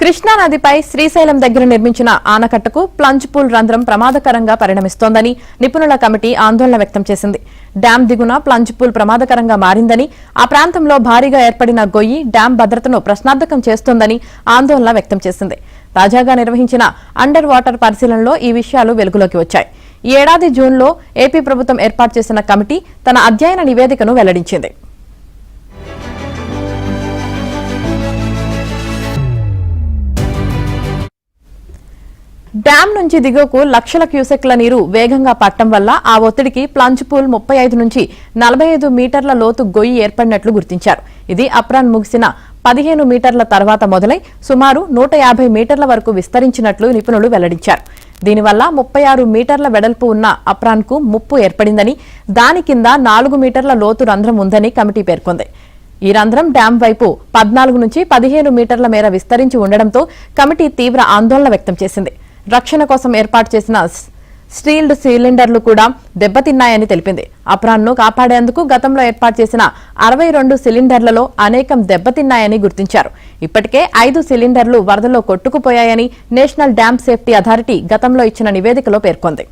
కృష్ణా నదిపై శ్రీశైలం దగ్గర నిర్మించిన ఆనకట్టకు ప్లంజ్ పూల్ రంధ్రం ప్రమాదకరంగా పరిణమిస్తోందని నిపుణుల కమిటీ ఆందోళన వ్యక్తం చేసింది. డ్యాం దిగున ప్లంజ్ పూల్ ప్రమాదకరంగా మారిందని, ఆ ప్రాంతంలో భారీగా ఏర్పడిన గొయ్యి డ్యాం భద్రతను ప్రశ్నార్థకం చేస్తోందని ఆందోళన వ్యక్తం చేసింది. తాజాగా నిర్వహించిన అండర్ వాటర్ పరిశీలనలో ఈ విషయాలు వెలుగులోకి వచ్చాయి. ఈ ఏడాది జూన్లో ఏపీ ప్రభుత్వం ఏర్పాటు చేసిన కమిటీ తన అధ్యయన నివేదికను వెల్లడించింది. డ్యాం నుంచి దిగువకు లక్షల క్యూసెక్ల నీరు వేగంగా పట్టడం వల్ల ఆ ఒత్తిడికి ప్లంజ్ పూల్ 35 నుంచి 45 మీటర్ల లోతు గొయ్యి ఏర్పడినట్లు గుర్తించారు. ఇది అప్రాన్ ముగిసిన 15 మీటర్ల తర్వాత మొదలై సుమారు 150 మీటర్ల వరకు విస్తరించినట్లు నిపుణులు వెల్లడించారు. దీనివల్ల 36 మీటర్ల వెడల్పు ఉన్న అప్రాన్కు ముప్పు ఏర్పడిందని, దాని కింద 4 మీటర్ల లోతు రంధ్రం ఉందని కమిటీ పేర్కొంది. ఈ రంధ్రం డ్యాం వైపు 14 నుంచి 15 మీటర్ల మేర విస్తరించి ఉండడంతో కమిటీ తీవ్ర ఆందోళన వ్యక్తం చేసింది. రక్షణ కోసం ఏర్పాటు చేసిన స్టీల్డ్ సిలిండర్లు కూడా దెబ్బతిన్నాయని తెలిపింది. అప్రాన్ను కాపాడేందుకు గతంలో ఏర్పాటు చేసిన 62 సిలిండర్లలో అనేకం దెబ్బతిన్నాయని గుర్తించారు. ఇప్పటికే 5 సిలిండర్లు వరదలో కొట్టుకుపోయాయని నేషనల్ డ్యాం సేఫ్టీ అథారిటీ గతంలో ఇచ్చిన నివేదికలో పేర్కొంది.